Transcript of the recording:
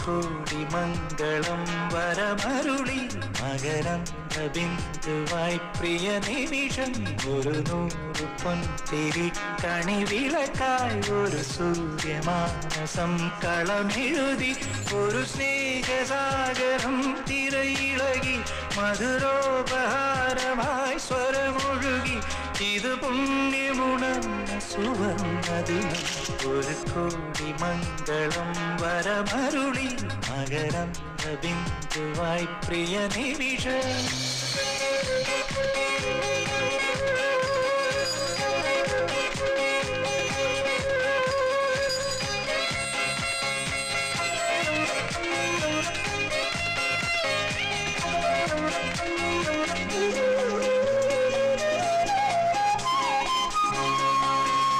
കോടി മംഗളം വരമരുളി മകരന്ദ ബിന്ദുവായി പ്രിയ നിമിഷം ഒരു നൂറ് പൊൻതിരി കണിവിളക്കായി ഒരു സൂര്യമാനസം കളമെഴുതി ഒരു സ്നേഹസാഗരം തിരയിളകി മധുരോപഹാരമായി സ്വരമൊഴുകി ഇത് പുണ്യമുണർന്ന സുവർണദിനം ഒരു കോടി മംഗളം വരമരുളി മകരന്ദ ബിന്ദുവായി പ്രിയ നിമിഷം